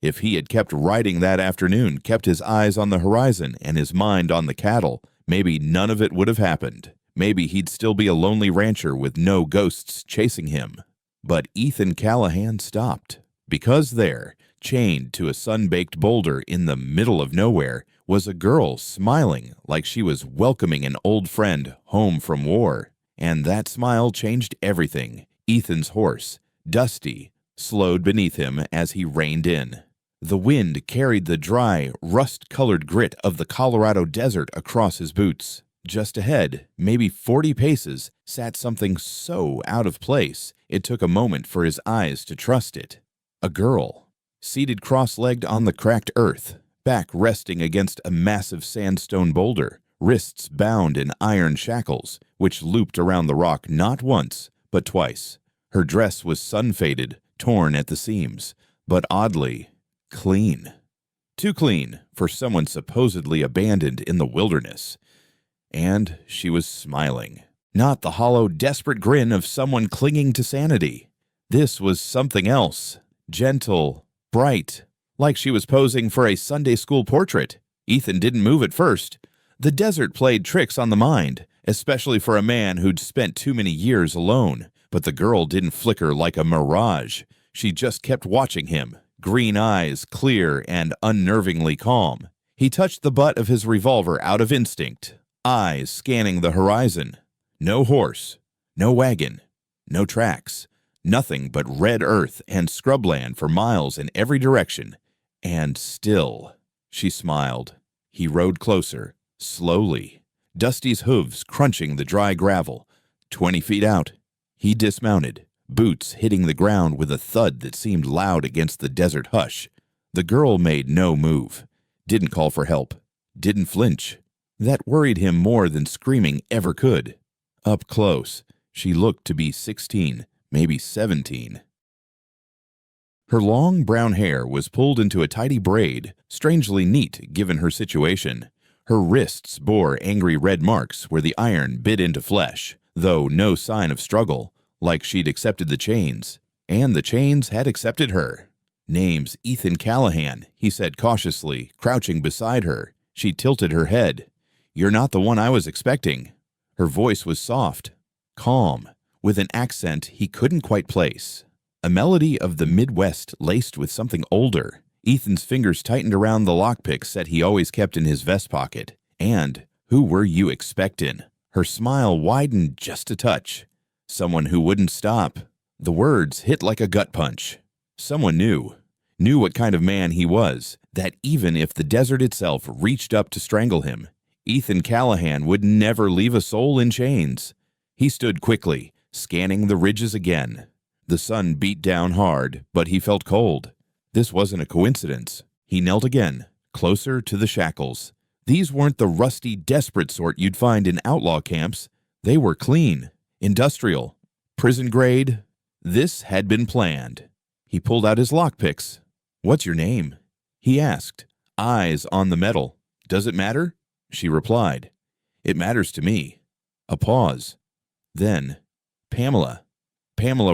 If he had kept riding that afternoon, kept his eyes on the horizon and his mind on the cattle, maybe none of it would have happened. Maybe he'd still be a lonely rancher with no ghosts chasing him. But Ethan Callahan stopped, because there, chained to a sun-baked boulder in the middle of nowhere, was a girl smiling like she was welcoming an old friend home from war. And that smile changed everything. Ethan's horse, Dusty, slowed beneath him as he reined in. The wind carried the dry, rust-colored grit of the Colorado desert across his boots. Just ahead, maybe 40 paces, sat something so out of place it took a moment for his eyes to trust it. A girl, seated cross-legged on the cracked earth, back resting against a massive sandstone boulder, wrists bound in iron shackles, which looped around the rock not once, but twice. Her dress was sun-faded, torn at the seams, but oddly clean. Too clean for someone supposedly abandoned in the wilderness. And she was smiling. Not the hollow, desperate grin of someone clinging to sanity. This was something else. Gentle, bright, like she was posing for a Sunday school portrait. Ethan didn't move at first. The desert played tricks on the mind, especially for a man who'd spent too many years alone. But the girl didn't flicker like a mirage. She just kept watching him, green eyes clear and unnervingly calm. He touched the butt of his revolver out of instinct, eyes scanning the horizon. No horse, no wagon, no tracks, nothing but red earth and scrubland for miles in every direction. And still, she smiled. He rode closer, slowly, Dusty's hooves crunching the dry gravel. 20 feet out, he dismounted, boots hitting the ground with a thud that seemed loud against the desert hush. The girl made no move, didn't call for help, didn't flinch. That worried him more than screaming ever could. Up close, she looked to be 16, maybe 17. Her long brown hair was pulled into a tidy braid, strangely neat given her situation. Her wrists bore angry red marks where the iron bit into flesh, though no sign of struggle, like she'd accepted the chains. And the chains had accepted her. "Name's Ethan Callahan," he said cautiously, crouching beside her. She tilted her head. "You're not the one I was expecting." Her voice was soft, calm, with an accent he couldn't quite place. A melody of the Midwest laced with something older. Ethan's fingers tightened around the lockpick set he always kept in his vest pocket. And who were you expectin'? Her smile widened just a touch. Someone who wouldn't stop. The words hit like a gut punch. Someone knew what kind of man he was, that even if the desert itself reached up to strangle him, Ethan Callahan would never leave a soul in chains. He stood quickly, scanning the ridges again. The sun beat down hard, but he felt cold. This wasn't a coincidence. He knelt again, closer to the shackles. These weren't the rusty, desperate sort you'd find in outlaw camps. They were clean, industrial, prison grade. This had been planned. He pulled out his lockpicks. "What's your name?" he asked, eyes on the metal. "Does it matter?" She replied, "It matters to me." A pause. Then, Pamela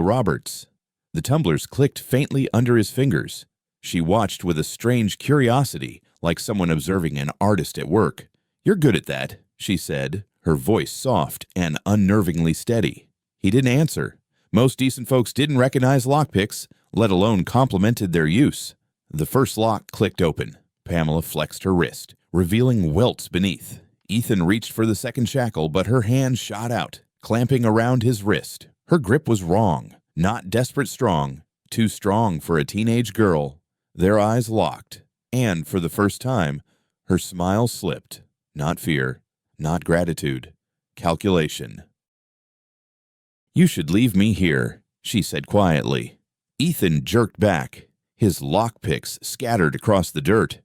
Roberts. The tumblers clicked faintly under his fingers. She watched with a strange curiosity, like someone observing an artist at work. "You're good at that," she said, her voice soft and unnervingly steady. He didn't answer. Most decent folks didn't recognize lockpicks, let alone complimented their use. The first lock clicked open. Pamela flexed her wrist, revealing welts beneath. Ethan reached for the second shackle, but her hand shot out, clamping around his wrist. Her grip was wrong, not desperate strong, too strong for a teenage girl. Their eyes locked, and for the first time, her smile slipped. Not fear, not gratitude, calculation. "You should leave me here," she said quietly. Ethan jerked back, his lockpicks scattered across the dirt.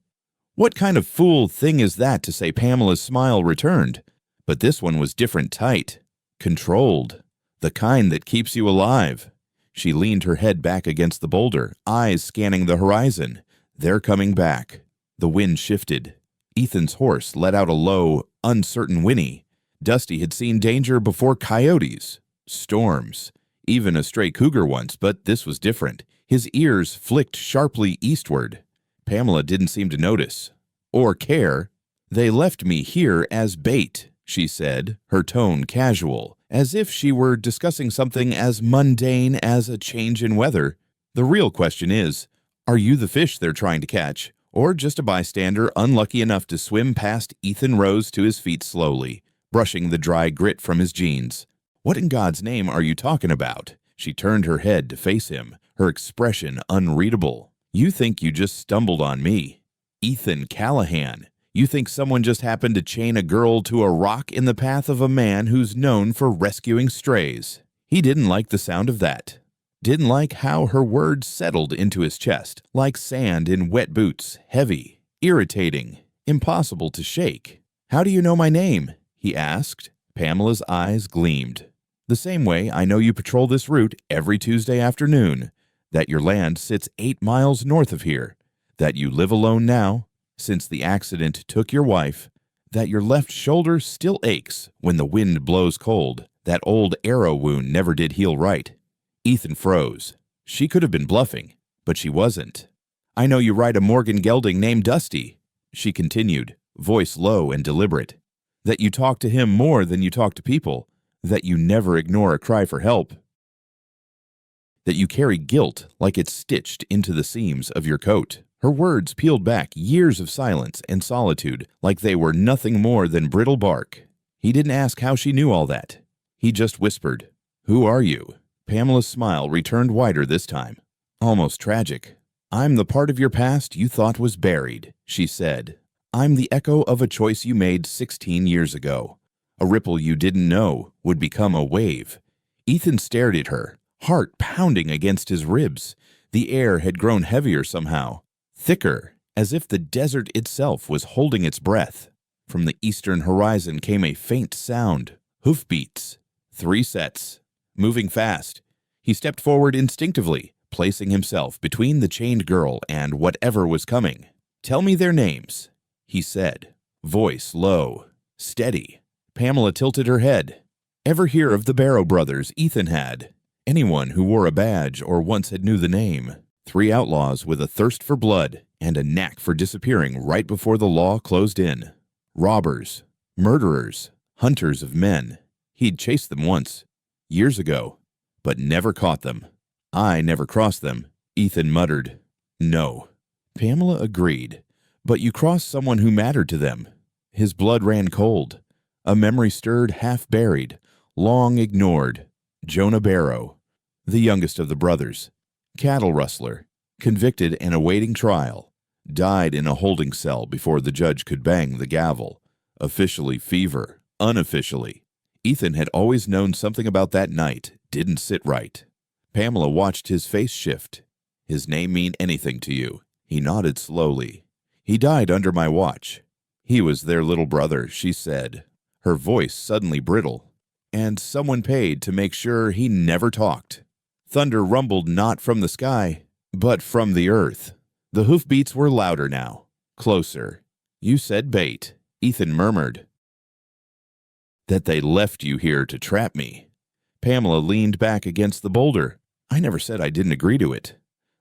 What kind of fool thing is that to say? Pamela's smile returned, but this one was different, tight, controlled, the kind that keeps you alive. She leaned her head back against the boulder, eyes scanning the horizon. They're coming back. The wind shifted. Ethan's horse let out a low, uncertain whinny. Dusty had seen danger before: coyotes, storms, even a stray cougar once, but this was different. His ears flicked sharply eastward. Pamela didn't seem to notice or care. "They left me here as bait," she said, her tone casual, as if she were discussing something as mundane as a change in weather. "The real question is, are you the fish they're trying to catch, or just a bystander unlucky enough to swim past?" Ethan rose to his feet slowly, brushing the dry grit from his jeans. "What in God's name are you talking about?" She turned her head to face him, her expression unreadable. "You think you just stumbled on me, Ethan Callahan. You think someone just happened to chain a girl to a rock in the path of a man who's known for rescuing strays." He didn't like the sound of that. Didn't like how her words settled into his chest, like sand in wet boots, heavy, irritating, impossible to shake. "How do you know my name?" he asked. Pamela's eyes gleamed. "The same way I know you patrol this route every Tuesday afternoon, that your land sits 8 miles north of here, that you live alone now, since the accident took your wife, that your left shoulder still aches when the wind blows cold, that old arrow wound never did heal right." Ethan froze. She could have been bluffing, but she wasn't. "I know you ride a Morgan gelding named Dusty," she continued, voice low and deliberate. "That you talk to him more than you talk to people, that you never ignore a cry for help, that you carry guilt like it's stitched into the seams of your coat." Her words peeled back years of silence and solitude like they were nothing more than brittle bark. He didn't ask how she knew all that. He just whispered, "Who are you?" Pamela's smile returned wider this time, almost tragic. "I'm the part of your past you thought was buried," she said. "I'm the echo of a choice you made 16 years ago. A ripple you didn't know would become a wave." Ethan stared at her, heart pounding against his ribs. The air had grown heavier somehow, thicker, as if the desert itself was holding its breath. From the eastern horizon came a faint sound, hoofbeats. 3 sets, moving fast. He stepped forward instinctively, placing himself between the chained girl and whatever was coming. "Tell me their names," he said, voice low, steady. Pamela tilted her head. Ever hear of the Barrow brothers? Ethan had. Anyone who wore a badge or once had knew the name. 3 outlaws with a thirst for blood and a knack for disappearing right before the law closed in. Robbers, murderers, hunters of men. He'd chased them once, years ago, but never caught them. "I never crossed them," Ethan muttered. "No." Pamela agreed. "But you crossed someone who mattered to them." His blood ran cold. A memory stirred, half buried, long ignored. Jonah Barrow, the youngest of the brothers, cattle rustler, convicted and awaiting trial, died in a holding cell before the judge could bang the gavel. Officially fever, unofficially. Ethan had always known something about that night didn't sit right. Pamela watched his face shift. "His name mean anything to you?" He nodded slowly. "He died under my watch. He was their little brother," she said, her voice suddenly brittle. "And someone paid to make sure he never talked." Thunder rumbled not from the sky, but from the earth. The hoofbeats were louder now, closer. "You said bait," Ethan murmured. "That they left you here to trap me." Pamela leaned back against the boulder. "I never said I didn't agree to it."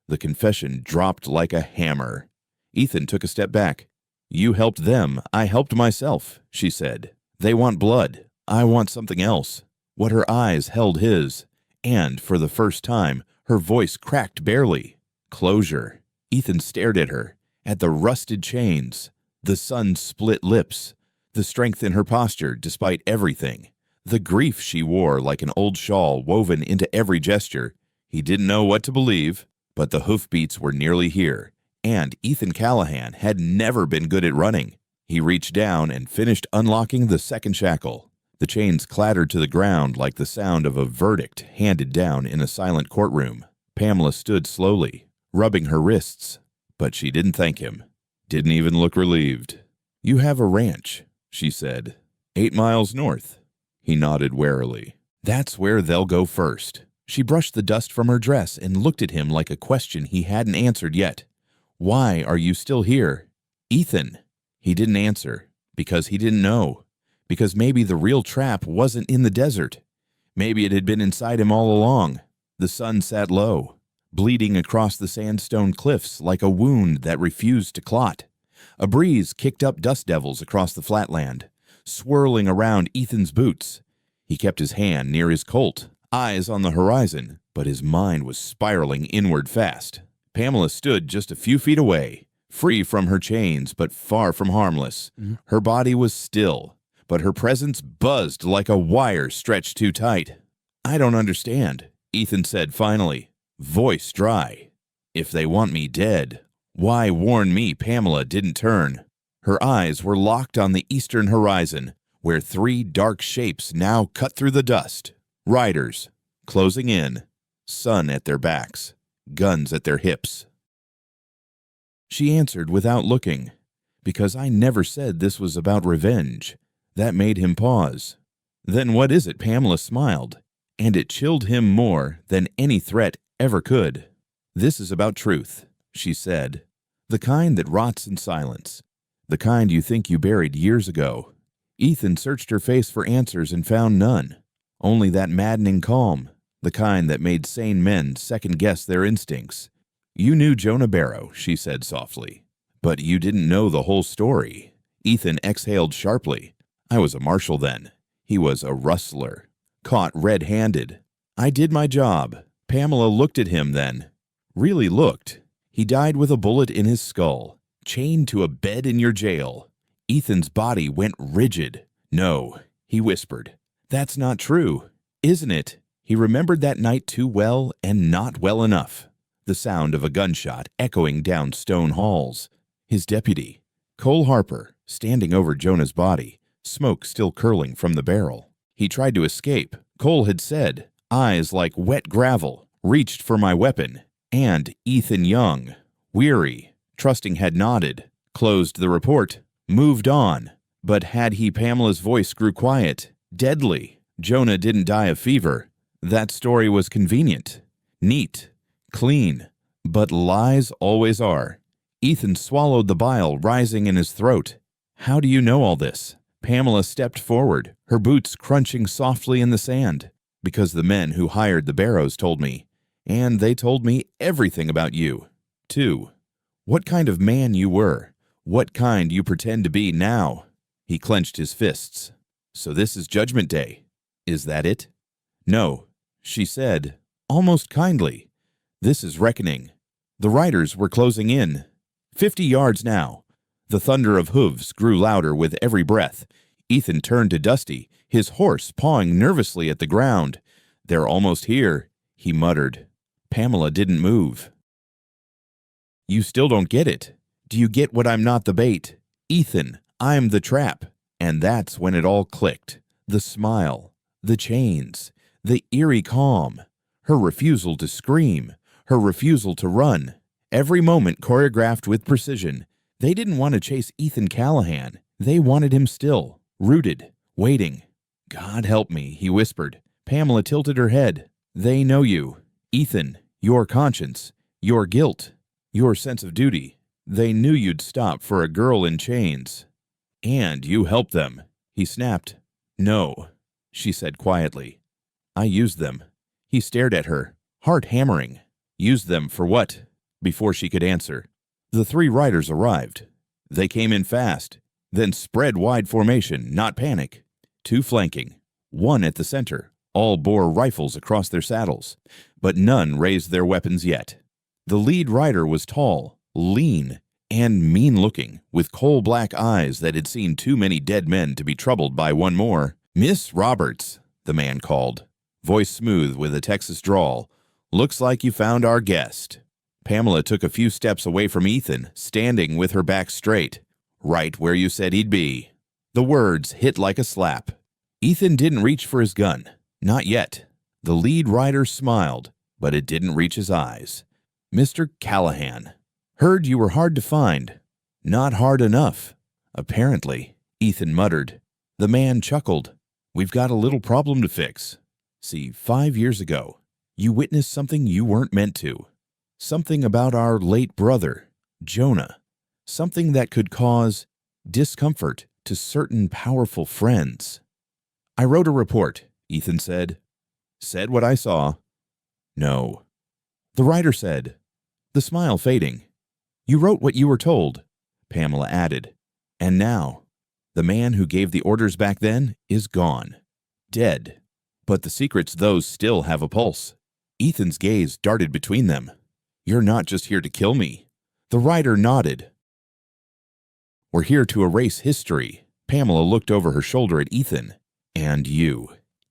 The confession dropped like a hammer. Ethan took a step back. "You helped them, I helped myself," she said. "They want blood. I want something else." What her eyes held his, and for the first time, her voice cracked barely. Closure. Ethan stared at her, at the rusted chains, the sun-split lips, the strength in her posture despite everything, the grief she wore like an old shawl woven into every gesture. He didn't know what to believe, but the hoofbeats were nearly here, and Ethan Callahan had never been good at running. He reached down and finished unlocking the second shackle. The chains clattered to the ground like the sound of a verdict handed down in a silent courtroom. Pamela stood slowly, rubbing her wrists, but she didn't thank him. Didn't even look relieved. "You have a ranch," she said. 8 miles north." He nodded warily. "That's where they'll go first." She brushed the dust from her dress and looked at him like a question he hadn't answered yet. "Why are you still here?" "Ethan." He didn't answer, because he didn't know. Because maybe the real trap wasn't in the desert. Maybe it had been inside him all along. The sun sat low. bleeding across the sandstone cliffs like a wound that refused to clot. A breeze kicked up dust devils across the flatland, swirling around Ethan's boots. He kept his hand near his Colt, eyes on the horizon, but his mind was spiraling inward fast. Pamela stood just a few feet away, free from her chains but far from harmless. Her body was still, but her presence buzzed like a wire stretched too tight. "I don't understand," Ethan said finally, voice dry. "If they want me dead, why warn me?" Pamela didn't turn. Her eyes were locked on the eastern horizon, where three dark shapes now cut through the dust. Riders, closing in, sun at their backs, guns at their hips. She answered without looking, "Because I never said this was about revenge." That made him pause. "Then what is it?" Pamela smiled, and it chilled him more than any threat ever could. "This is about truth," she said. "The kind that rots in silence. The kind you think you buried years ago." Ethan searched her face for answers and found none. Only that maddening calm, the kind that made sane men second-guess their instincts. "You knew Jonah Barrow," she said softly. "But you didn't know the whole story." Ethan exhaled sharply. "I was a marshal then. He was a rustler, caught red-handed. I did my job." Pamela looked at him then. Really looked. "He died with a bullet in his skull, chained to a bed in your jail." Ethan's body went rigid. "No," he whispered. "That's not true." "Isn't it?" He remembered that night too well and not well enough. The sound of a gunshot echoing down stone halls. His deputy, Cole Harper, standing over Jonah's body, smoke still curling from the barrel. He tried to escape. Cole had said, eyes like wet gravel, reached for my weapon. And Ethan Young, weary, trusting, had nodded, closed the report, moved on. But had he? Pamela's voice grew quiet, deadly. Jonah didn't die of fever. That story was convenient, neat, clean, but lies always are. Ethan swallowed the bile rising in his throat. "How do you know all this?" Pamela stepped forward, her boots crunching softly in the sand. "Because the men who hired the Barrows told me, and they told me everything about you, too. What kind of man you were, what kind you pretend to be now." He clenched his fists. "So this is Judgment Day. Is that it?" "No," she said, almost kindly. "This is reckoning." The riders were closing in. 50 yards now. The thunder of hooves grew louder with every breath. Ethan turned to Dusty, his horse pawing nervously at the ground. "They're almost here," he muttered. Pamela didn't move. "You still don't get it. Do you get what I'm not the bait? Ethan, I'm the trap." And that's when it all clicked. The smile, the chains, the eerie calm, her refusal to scream, her refusal to run. Every moment choreographed with precision. They didn't want to chase Ethan Callahan. They wanted him still, rooted, waiting. "God help me," he whispered. Pamela tilted her head. "They know you. Ethan, your conscience, your guilt, your sense of duty. They knew you'd stop for a girl in chains. And you helped them," he snapped. "No," she said quietly. "I used them." He stared at her, heart hammering. "Used them for what?" Before she could answer, the 3 riders arrived. They came in fast, then spread wide formation, not panic. 2 flanking, 1 at the center. All bore rifles across their saddles, but none raised their weapons yet. The lead rider was tall, lean, and mean-looking, with coal-black eyes that had seen too many dead men to be troubled by one more. "Miss Roberts," the man called, voice smooth with a Texas drawl. "Looks like you found our guest." Pamela took a few steps away from Ethan, standing with her back straight. "Right where you said he'd be." The words hit like a slap. Ethan didn't reach for his gun. Not yet. The lead rider smiled, but it didn't reach his eyes. "Mr. Callahan. Heard you were hard to find." "Not hard enough, apparently," Ethan muttered. The man chuckled. "We've got a little problem to fix. See, 5 years ago, you witnessed something you weren't meant to. Something about our late brother, Jonah. Something that could cause discomfort to certain powerful friends." "I wrote a report," Ethan said. "Said what I saw." "No." The writer said, the smile fading. You wrote what you were told, Pamela added. And now, the man who gave the orders back then is gone. Dead. But the secrets those still have a pulse. Ethan's gaze darted between them. You're not just here to kill me. The writer nodded. We're here to erase history. Pamela looked over her shoulder at Ethan. And you,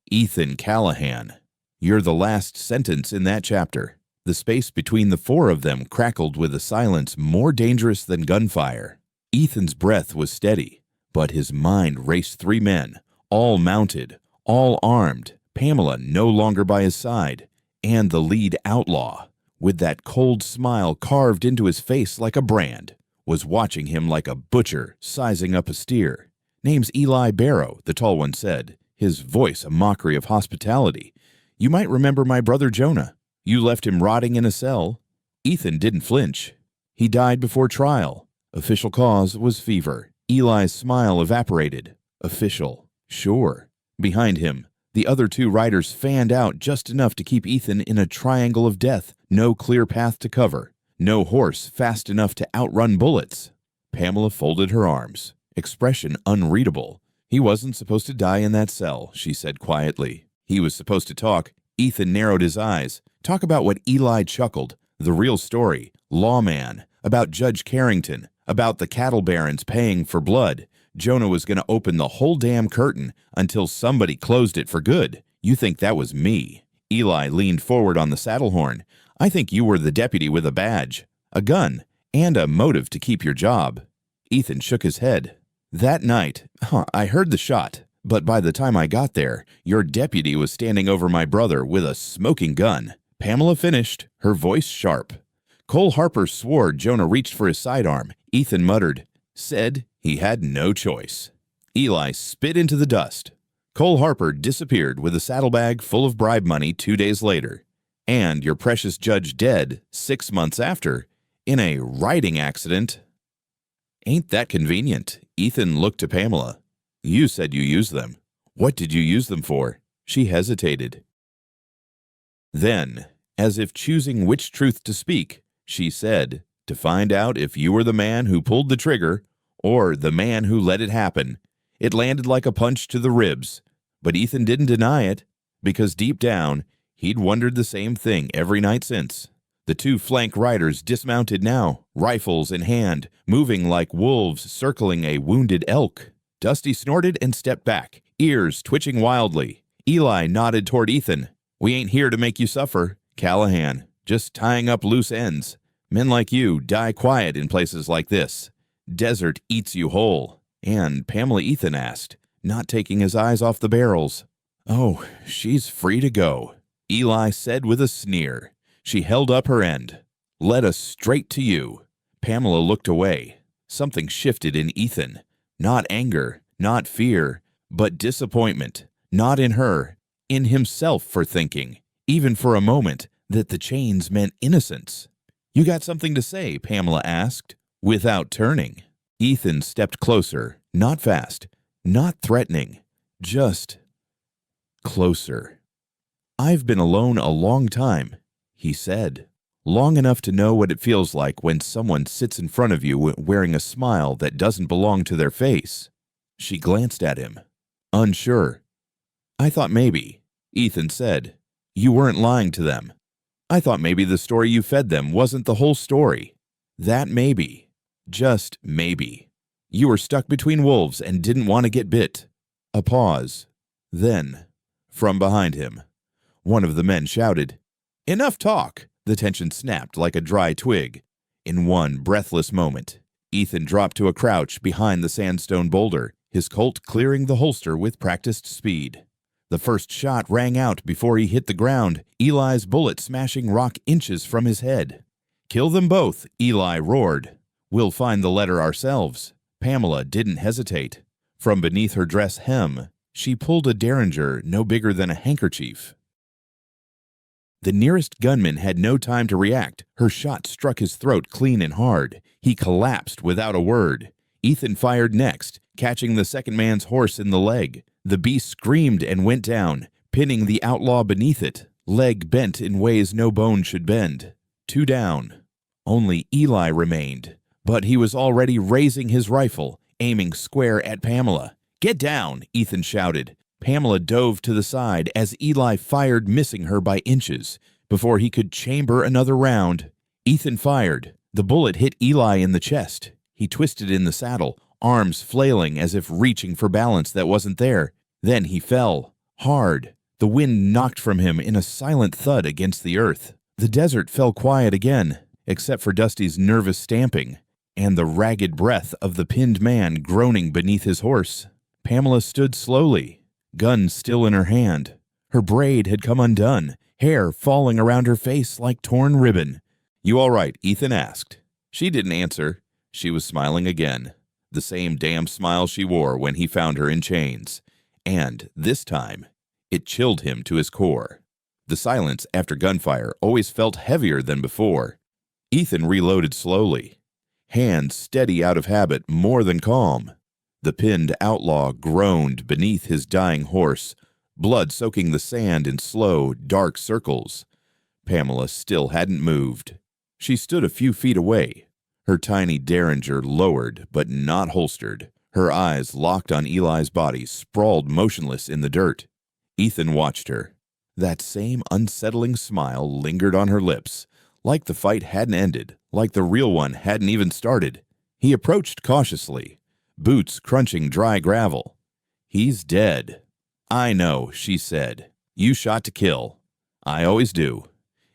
Ethan Callahan. You're the last sentence in that chapter. The space between the four of them crackled with a silence more dangerous than gunfire. Ethan's breath was steady, but his mind raced three men, all mounted, all armed, Pamela no longer by his side, and the lead outlaw, with that cold smile carved into his face like a brand, was watching him like a butcher sizing up a steer. Name's Eli Barrow, the tall one said, his voice a mockery of hospitality. You might remember my brother Jonah. You left him rotting in a cell. Ethan didn't flinch. He died before trial. Official cause was fever. Eli's smile evaporated. Official. Sure. Behind him, the other two riders fanned out just enough to keep Ethan in a triangle of death. No clear path to cover. No horse fast enough to outrun bullets. Pamela folded her arms. Expression unreadable. He wasn't supposed to die in that cell, she said quietly. He was supposed to talk. Ethan narrowed his eyes. Talk about what Eli chuckled. The real story. Lawman. About Judge Carrington. About the cattle barons paying for blood. Jonah was going to open the whole damn curtain until somebody closed it for good. You think that was me? Eli leaned forward on the saddle horn. I think you were the deputy with a badge, a gun, and a motive to keep your job. Ethan shook his head. That night, I heard the shot, but by the time I got there, your deputy was standing over my brother with a smoking gun. Pamela finished, her voice sharp. Cole Harper swore Jonah reached for his sidearm. Ethan muttered, said he had no choice. Eli spit into the dust. Cole Harper disappeared with a saddlebag full of bribe money 2 days later. And your precious judge dead 6 months after, in a riding accident. Ain't that convenient? Ethan looked to Pamela. You said you used them. What did you use them for? She hesitated. Then, as if choosing which truth to speak, she said, to find out if you were the man who pulled the trigger or the man who let it happen. It landed like a punch to the ribs, but Ethan didn't deny it, because deep down, he'd wondered the same thing every night since. The two flank riders dismounted now, rifles in hand, moving like wolves circling a wounded elk. Dusty snorted and stepped back, ears twitching wildly. Eli nodded toward Ethan. We ain't here to make you suffer, Callahan, just tying up loose ends. Men like you die quiet in places like this. Desert eats you whole. And Pamela, Ethan asked, not taking his eyes off the barrels. Oh, she's free to go, Eli said with a sneer. She held up her end. Led us straight to you. Pamela looked away. Something shifted in Ethan. Not anger, not fear, but disappointment. Not in her, in himself for thinking, even for a moment, that the chains meant innocence. You got something to say, Pamela asked, without turning. Ethan stepped closer, not fast, not threatening, just closer. I've been alone a long time, he said. Long enough to know what it feels like when someone sits in front of you wearing a smile that doesn't belong to their face. She glanced at him, unsure. I thought maybe, Ethan said, you weren't lying to them. I thought maybe the story you fed them wasn't the whole story. That maybe, just maybe. You were stuck between wolves and didn't want to get bit. A pause. Then, from behind him, one of the men shouted, Enough talk! The tension snapped like a dry twig. In one breathless moment, Ethan dropped to a crouch behind the sandstone boulder, his Colt clearing the holster with practiced speed. The first shot rang out before he hit the ground, Eli's bullet smashing rock inches from his head. Kill them both, Eli roared. We'll find the letter ourselves. Pamela didn't hesitate. From beneath her dress hem, she pulled a derringer no bigger than a handkerchief. The nearest gunman had no time to react. Her shot struck his throat clean and hard. He collapsed without a word. Ethan fired next, catching the second man's horse in the leg. The beast screamed and went down, pinning the outlaw beneath it, leg bent in ways no bone should bend. 2 down. Only Eli remained, but he was already raising his rifle, aiming square at Pamela. "Get down!" Ethan shouted. Pamela dove to the side as Eli fired, missing her by inches. Before he could chamber another round, Ethan fired. The bullet hit Eli in the chest. He twisted in the saddle, arms flailing as if reaching for balance that wasn't there. Then he fell, hard. The wind knocked from him in a silent thud against the earth. The desert fell quiet again, except for Dusty's nervous stamping and the ragged breath of the pinned man groaning beneath his horse. Pamela stood slowly, gun still in her hand. Her braid had come undone, hair falling around her face like torn ribbon. "You all right?" Ethan asked. She didn't answer. She was smiling again, the same damn smile she wore when he found her in chains. And this time, it chilled him to his core. The silence after gunfire always felt heavier than before. Ethan reloaded slowly, hands steady out of habit more than calm. The pinned outlaw groaned beneath his dying horse, blood soaking the sand in slow, dark circles. Pamela still hadn't moved. She stood a few feet away, her tiny derringer lowered but not holstered, her eyes locked on Eli's body sprawled motionless in the dirt. Ethan watched her. That same unsettling smile lingered on her lips, like the fight hadn't ended, like the real one hadn't even started. He approached cautiously, boots crunching dry gravel. "He's dead." "I know," she said. "You shot to kill." "I always do."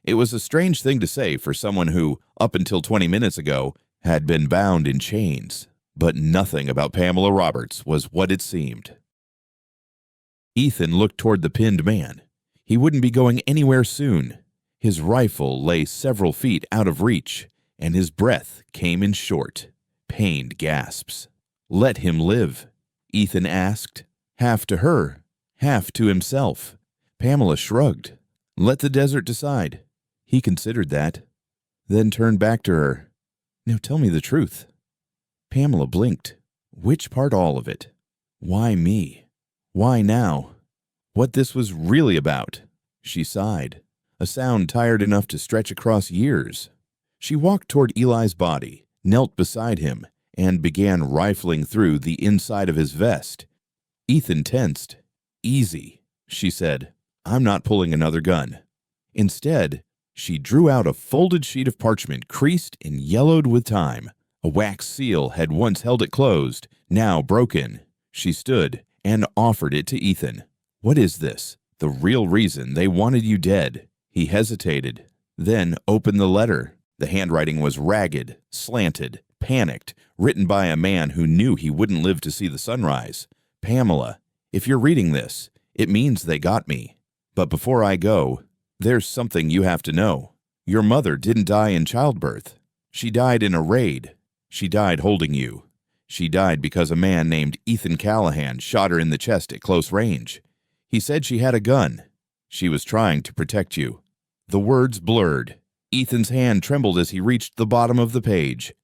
It was a strange thing to say for someone who, up until 20 minutes ago, had been bound in chains. But nothing about Pamela Roberts was what it seemed. Ethan looked toward the pinned man. He wouldn't be going anywhere soon. His rifle lay several feet out of reach, and his breath came in short, pained gasps. "Let him live," Ethan asked, half to her, half to himself. Pamela shrugged. "Let the desert decide." He considered that, then turned back to her. "Now tell me the truth." Pamela blinked. Which part? All of it? Why me? Why now? What this was really about? She sighed, a sound tired enough to stretch across years. She walked toward Eli's body, knelt beside him, and began rifling through the inside of his vest. Ethan tensed. "Easy," she said. "I'm not pulling another gun." Instead, she drew out a folded sheet of parchment creased and yellowed with time. A wax seal had once held it closed, now broken. She stood and offered it to Ethan. "What is this? The real reason they wanted you dead." He hesitated, then opened the letter. The handwriting was ragged, slanted, panicked, written by a man who knew he wouldn't live to see the sunrise. "Pamela, if you're reading this, it means they got me. But before I go, there's something you have to know. Your mother didn't die in childbirth. She died in a raid. She died holding you. She died because a man named Ethan Callahan shot her in the chest at close range. He said she had a gun. She was trying to protect you." The words blurred. Ethan's hand trembled as he reached the bottom of the page.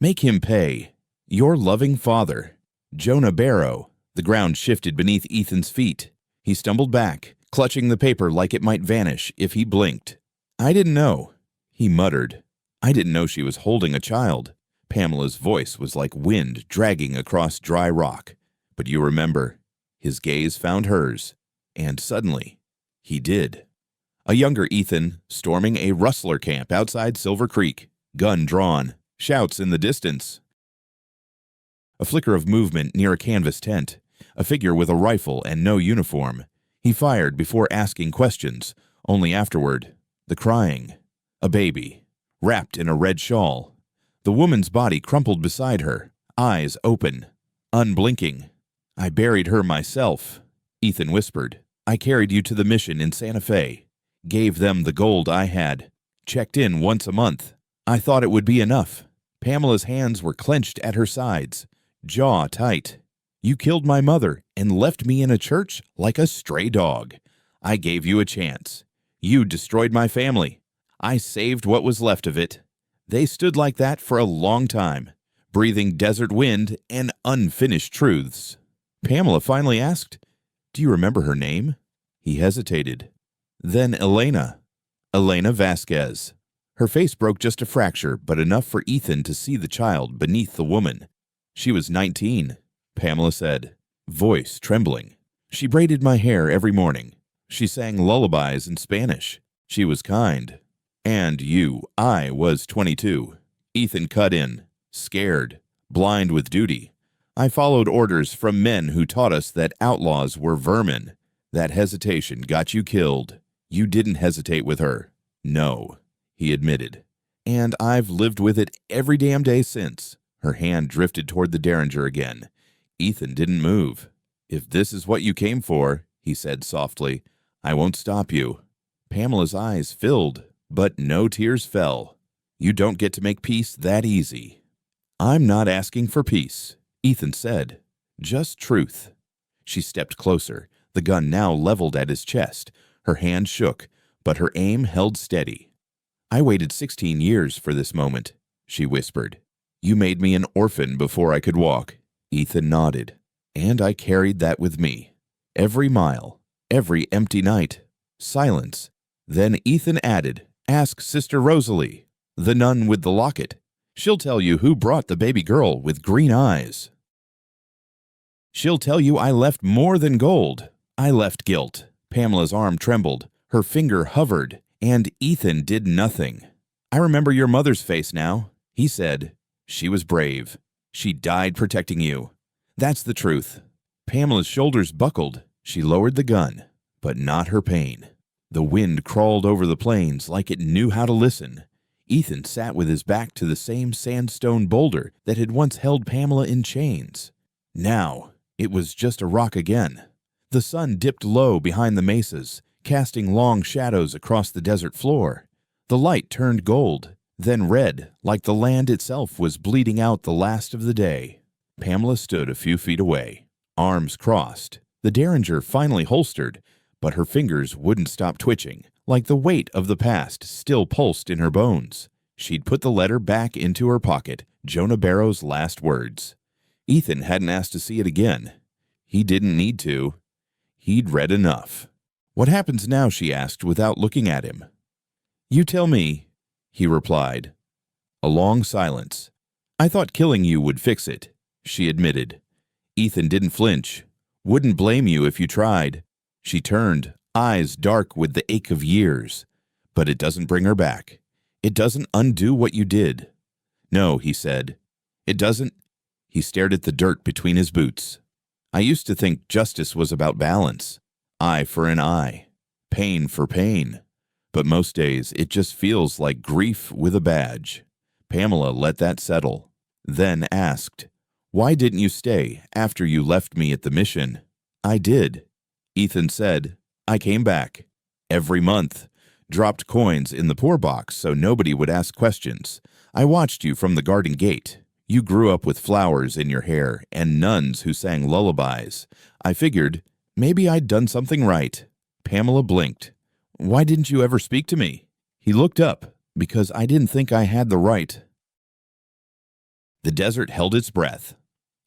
"Make him pay. Your loving father, Jonah Barrow." The ground shifted beneath Ethan's feet. He stumbled back, clutching the paper like it might vanish if he blinked. "I didn't know," he muttered. "I didn't know she was holding a child." Pamela's voice was like wind dragging across dry rock. "But you remember." His gaze found hers, and suddenly, he did. A younger Ethan storming a rustler camp outside Silver Creek, gun drawn, shouts in the distance. A flicker of movement near a canvas tent, a figure with a rifle and no uniform. He fired before asking questions, only afterward. The crying. A baby, wrapped in a red shawl. The woman's body crumpled beside her, eyes open, unblinking. "I buried her myself," Ethan whispered. "I carried you to the mission in Santa Fe, gave them the gold I had, checked in once a month. I thought it would be enough." Pamela's hands were clenched at her sides, jaw tight. "You killed my mother and left me in a church like a stray dog. I gave you a chance. You destroyed my family. I saved what was left of it." They stood like that for a long time, breathing desert wind and unfinished truths. Pamela finally asked, "Do you remember her name?" He hesitated. "Then Elena Vasquez." Her face broke just a fracture, but enough for Ethan to see the child beneath the woman. She was 19, Pamela said, voice trembling. She braided my hair every morning. She sang lullabies in Spanish. She was kind. And I was 22. Ethan cut in, scared, blind with duty. I followed orders from men who taught us that outlaws were vermin. That hesitation got you killed. You didn't hesitate with her. No, he admitted. And I've lived with it every damn day since. Her hand drifted toward the derringer again. Ethan didn't move. If this is what you came for, he said softly, I won't stop you. Pamela's eyes filled, but no tears fell. You don't get to make peace that easy. I'm not asking for peace, Ethan said. Just truth. She stepped closer, the gun now leveled at his chest. Her hand shook, but her aim held steady. I waited 16 years for this moment, she whispered. You made me an orphan before I could walk. Ethan nodded. And I carried that with me. Every mile, every empty night. Silence. Then Ethan added, Ask Sister Rosalie, the nun with the locket. She'll tell you who brought the baby girl with green eyes. She'll tell you I left more than gold. I left guilt. Pamela's arm trembled. Her finger hovered, and Ethan did nothing. I remember your mother's face now, he said. She was brave. She died protecting you. That's the truth. Pamela's shoulders buckled. She lowered the gun, but not her pain. The wind crawled over the plains like it knew how to listen. Ethan sat with his back to the same sandstone boulder that had once held Pamela in chains. Now, it was just a rock again. The sun dipped low behind the mesas, casting long shadows across the desert floor. The light turned gold, then red, like the land itself was bleeding out the last of the day. Pamela stood a few feet away, arms crossed, the derringer finally holstered, but her fingers wouldn't stop twitching, like the weight of the past still pulsed in her bones. She'd put the letter back into her pocket, Jonah Barrow's last words. Ethan hadn't asked to see it again. He didn't need to. He'd read enough. What happens now, she asked without looking at him. You tell me, he replied. A long silence. I thought killing you would fix it, she admitted. Ethan didn't flinch. Wouldn't blame you if you tried. She turned, eyes dark with the ache of years. But it doesn't bring her back. It doesn't undo what you did. No, he said. It doesn't. He stared at the dirt between his boots. I used to think justice was about balance. Eye for an eye. Pain for pain. But most days it just feels like grief with a badge. Pamela let that settle. Then asked, Why didn't you stay after you left me at the mission? I did. Ethan said, I came back. Every month. Dropped coins in the poor box so nobody would ask questions. I watched you from the garden gate. You grew up with flowers in your hair and nuns who sang lullabies. I figured, maybe I'd done something right. Pamela blinked. Why didn't you ever speak to me? He looked up, because I didn't think I had the right. The desert held its breath.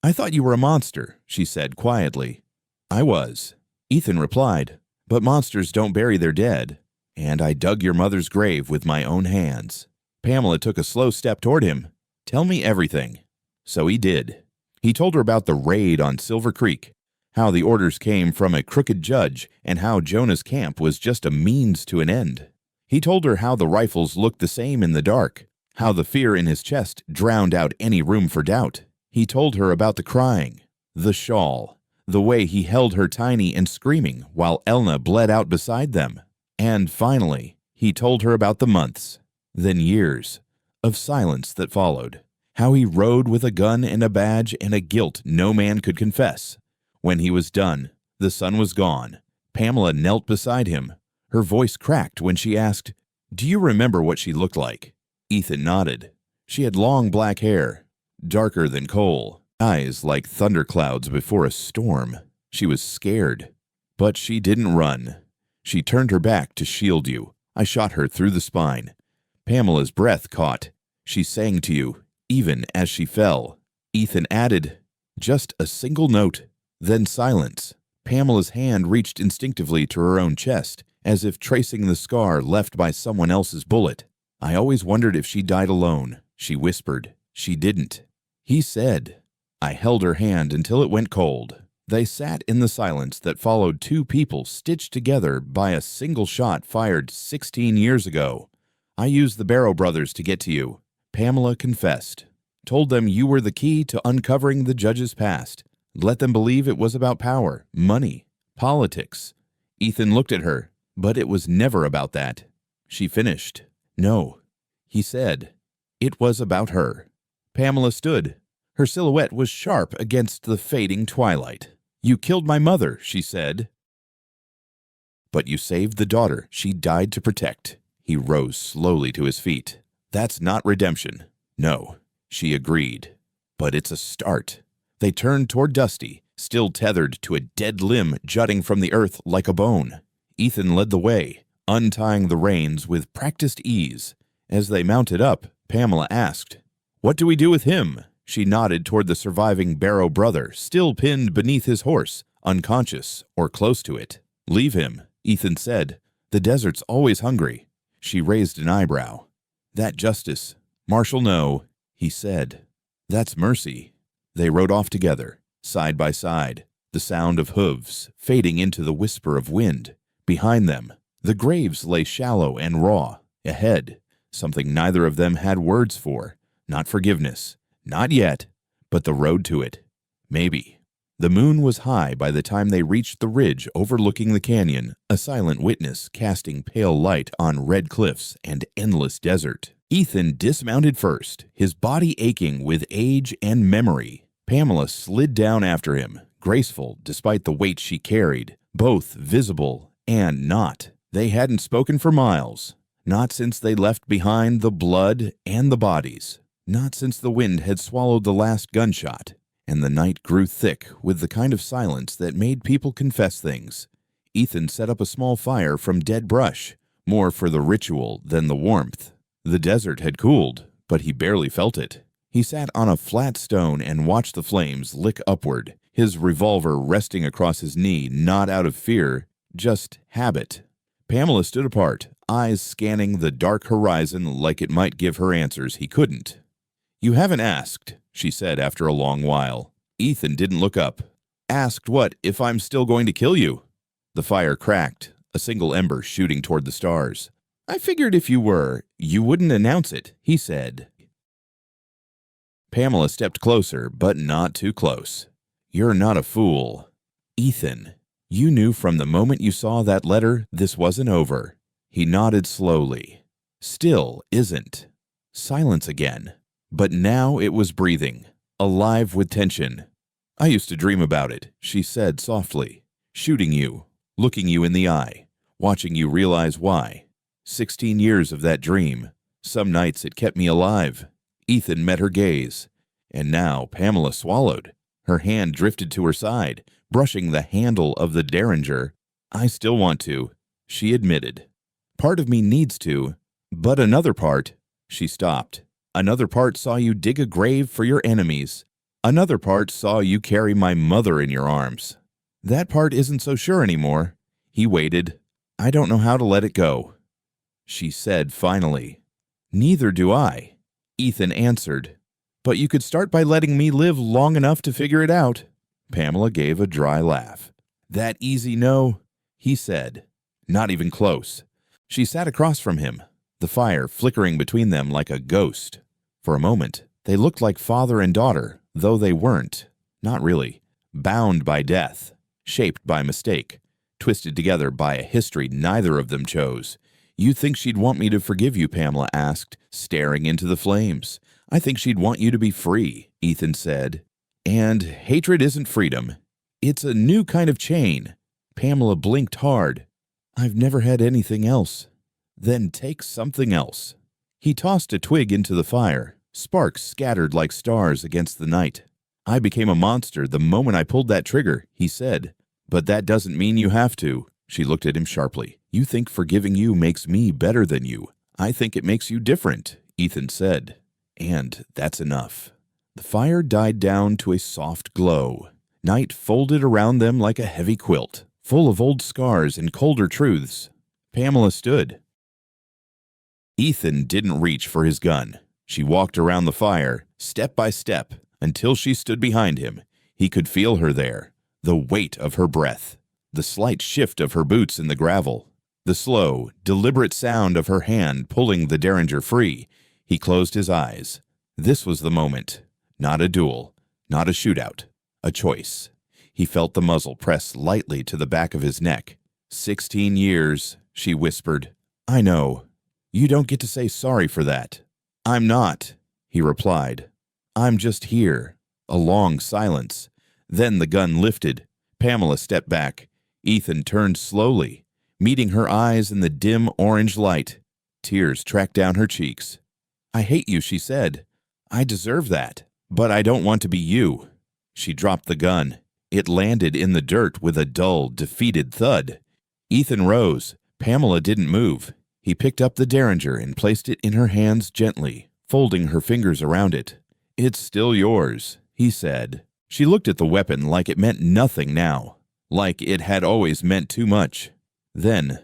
I thought you were a monster, she said quietly. I was. Ethan replied, but monsters don't bury their dead. And I dug your mother's grave with my own hands. Pamela took a slow step toward him. Tell me everything. So he did. He told her about the raid on Silver Creek, how the orders came from a crooked judge, and how Jonah's camp was just a means to an end. He told her how the rifles looked the same in the dark, how the fear in his chest drowned out any room for doubt. He told her about the crying, the shawl, the way he held her tiny and screaming while Elna bled out beside them. And finally, he told her about the months, then years, of silence that followed, how he rode with a gun and a badge and a guilt no man could confess. When he was done, the sun was gone. Pamela knelt beside him. Her voice cracked when she asked, Do you remember what she looked like? Ethan nodded. She had long black hair, darker than coal, eyes like thunderclouds before a storm. She was scared, but she didn't run. She turned her back to shield you. I shot her through the spine. Pamela's breath caught. She sang to you, even as she fell. Ethan added, just a single note, then silence. Pamela's hand reached instinctively to her own chest, as if tracing the scar left by someone else's bullet. I always wondered if she died alone, she whispered. She didn't. He said. I held her hand until it went cold. They sat in the silence that followed two people stitched together by a single shot fired 16 years ago. I used the Barrow brothers to get to you, Pamela confessed. Told them you were the key to uncovering the judge's past. Let them believe it was about power, money, politics. Ethan looked at her, but it was never about that. She finished. No, he said. It was about her. Pamela stood. Her silhouette was sharp against the fading twilight. You killed my mother, she said. But you saved the daughter she died to protect. He rose slowly to his feet. That's not redemption. No, she agreed. But it's a start. They turned toward Dusty, still tethered to a dead limb jutting from the earth like a bone. Ethan led the way, untying the reins with practiced ease. As they mounted up, Pamela asked, "What do we do with him?" She nodded toward the surviving Barrow brother, still pinned beneath his horse, unconscious or close to it. "Leave him," Ethan said. "The desert's always hungry." She raised an eyebrow. "That justice. Marshal, no," he said. "That's mercy." They rode off together, side by side, the sound of hooves fading into the whisper of wind. Behind them, the graves lay shallow and raw. Ahead, something neither of them had words for. Not forgiveness. Not yet, but the road to it. Maybe. The moon was high by the time they reached the ridge overlooking the canyon, a silent witness casting pale light on red cliffs and endless desert. Ethan dismounted first, his body aching with age and memory. Pamela slid down after him, graceful despite the weight she carried, both visible and not. They hadn't spoken for miles, not since they left behind the blood and the bodies, not since the wind had swallowed the last gunshot, and the night grew thick with the kind of silence that made people confess things. Ethan set up a small fire from dead brush, more for the ritual than the warmth. The desert had cooled, but he barely felt it. He sat on a flat stone and watched the flames lick upward, his revolver resting across his knee, not out of fear, just habit. Pamela stood apart, eyes scanning the dark horizon like it might give her answers he couldn't. "You haven't asked," she said after a long while. Ethan didn't look up. "Asked what, if I'm still going to kill you?" The fire cracked, a single ember shooting toward the stars. "I figured if you were, you wouldn't announce it," he said. Pamela stepped closer, but not too close. "You're not a fool. Ethan, you knew from the moment you saw that letter this wasn't over." He nodded slowly. "Still isn't." Silence again. But now it was breathing, alive with tension. "I used to dream about it," she said softly. "Shooting you, looking you in the eye, watching you realize why. 16 years of that dream. Some nights it kept me alive." Ethan met her gaze, and now Pamela swallowed. Her hand drifted to her side, brushing the handle of the Derringer. "I still want to," she admitted. "Part of me needs to, but another part—" She stopped. "Another part saw you dig a grave for your enemies. Another part saw you carry my mother in your arms. That part isn't so sure anymore." He waited. "I don't know how to let it go," she said finally. "Neither do I," Ethan answered. "But you could start by letting me live long enough to figure it out." Pamela gave a dry laugh. "That easy no," he said. "Not even close." She sat across from him, the fire flickering between them like a ghost. For a moment, they looked like father and daughter, though they weren't. Not really. Bound by death, shaped by mistake, twisted together by a history neither of them chose. "You think she'd want me to forgive you?" Pamela asked, staring into the flames. "I think she'd want you to be free," Ethan said. "And hatred isn't freedom. It's a new kind of chain." Pamela blinked hard. "I've never had anything else." "Then take something else." He tossed a twig into the fire. Sparks scattered like stars against the night. "I became a monster the moment I pulled that trigger," he said. "But that doesn't mean you have to." She looked at him sharply. "You think forgiving you makes me better than you. I think it makes you different," Ethan said. "And that's enough." The fire died down to a soft glow. Night folded around them like a heavy quilt, full of old scars and colder truths. Pamela stood. Ethan didn't reach for his gun. She walked around the fire, step by step, until she stood behind him. He could feel her there, the weight of her breath, the slight shift of her boots in the gravel, the slow, deliberate sound of her hand pulling the Derringer free. He closed his eyes. This was the moment. Not a duel, not a shootout, a choice. He felt the muzzle press lightly to the back of his neck. 16 years, she whispered. I know. You don't get to say sorry for that. I'm not, he replied. I'm just here. A long silence. Then the gun lifted. Pamela stepped back. Ethan turned slowly, meeting her eyes in the dim orange light. Tears tracked down her cheeks. I hate you, she said. I deserve that, but I don't want to be you. She dropped the gun. It landed in the dirt with a dull, defeated thud. Ethan rose. Pamela didn't move. He picked up the Derringer and placed it in her hands gently, folding her fingers around it. It's still yours, he said. She looked at the weapon like it meant nothing now, like it had always meant too much. Then,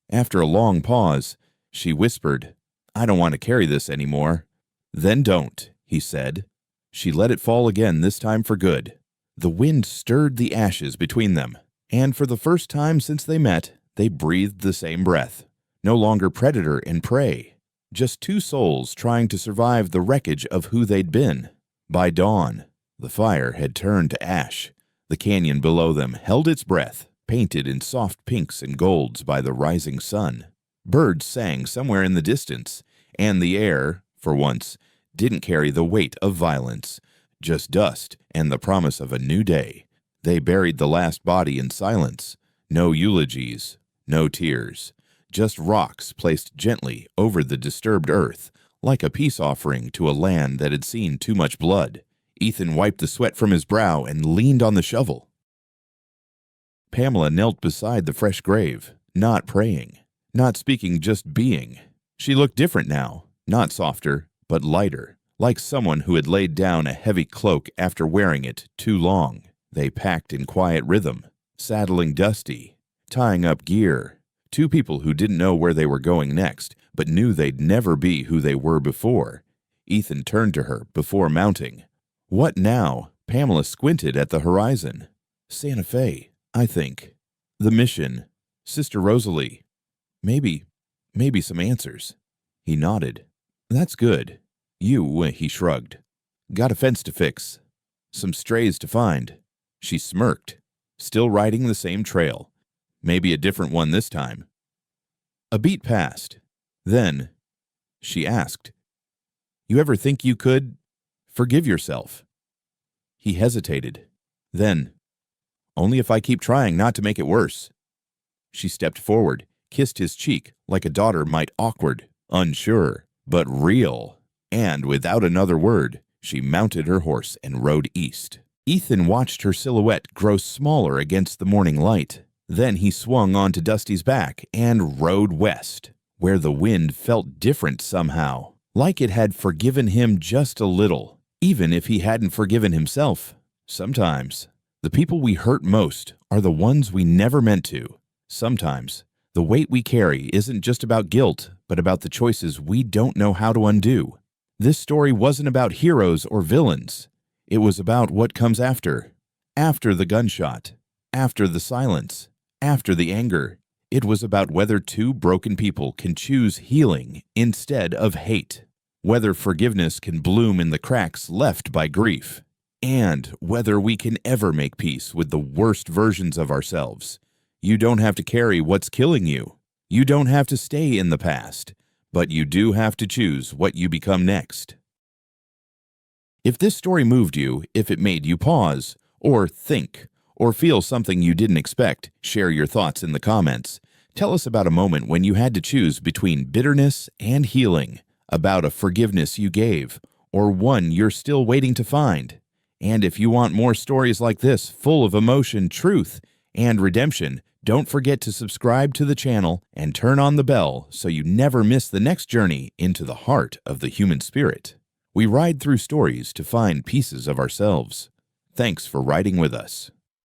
after a long pause, she whispered, I don't want to carry this anymore. Then don't, he said. She let it fall again, this time for good. The wind stirred the ashes between them, and for the first time since they met, they breathed the same breath. No longer predator and prey, just two souls trying to survive the wreckage of who they'd been. By dawn, the fire had turned to ash. The canyon below them held its breath, painted in soft pinks and golds by the rising sun. Birds sang somewhere in the distance, and the air, for once, didn't carry the weight of violence, just dust and the promise of a new day. They buried the last body in silence. No eulogies, no tears. Just rocks placed gently over the disturbed earth, like a peace offering to a land that had seen too much blood. Ethan wiped the sweat from his brow and leaned on the shovel. Pamela knelt beside the fresh grave, not praying, not speaking, just being. She looked different now, not softer, but lighter, like someone who had laid down a heavy cloak after wearing it too long. They packed in quiet rhythm, saddling Dusty, tying up gear. Two people who didn't know where they were going next, but knew they'd never be who they were before. Ethan turned to her before mounting. What now? Pamela squinted at the horizon. Santa Fe, I think. The mission. Sister Rosalie. Maybe some answers. He nodded. That's good. You, he shrugged. Got a fence to fix. Some strays to find. She smirked, still riding the same trail. Maybe a different one this time. A beat passed. Then, she asked, You ever think you could forgive yourself? He hesitated. Then, only if I keep trying not to make it worse. She stepped forward, kissed his cheek like a daughter might, awkward, unsure, but real. And without another word, she mounted her horse and rode east. Ethan watched her silhouette grow smaller against the morning light. Then he swung onto Dusty's back and rode west, where the wind felt different somehow, like it had forgiven him just a little, even if he hadn't forgiven himself. Sometimes, the people we hurt most are the ones we never meant to. Sometimes, the weight we carry isn't just about guilt, but about the choices we don't know how to undo. This story wasn't about heroes or villains. It was about what comes after the gunshot, after the silence, after the anger. It was about whether two broken people can choose healing instead of hate, whether forgiveness can bloom in the cracks left by grief, and whether we can ever make peace with the worst versions of ourselves. You don't have to carry what's killing you. You don't have to stay in the past, but you do have to choose what you become next. If this story moved you, if it made you pause, or think, or feel something you didn't expect, share your thoughts in the comments. Tell us about a moment when you had to choose between bitterness and healing, about a forgiveness you gave, or one you're still waiting to find. And if you want more stories like this, full of emotion, truth, and redemption, don't forget to subscribe to the channel and turn on the bell so you never miss the next journey into the heart of the human spirit. We ride through stories to find pieces of ourselves. Thanks for riding with us.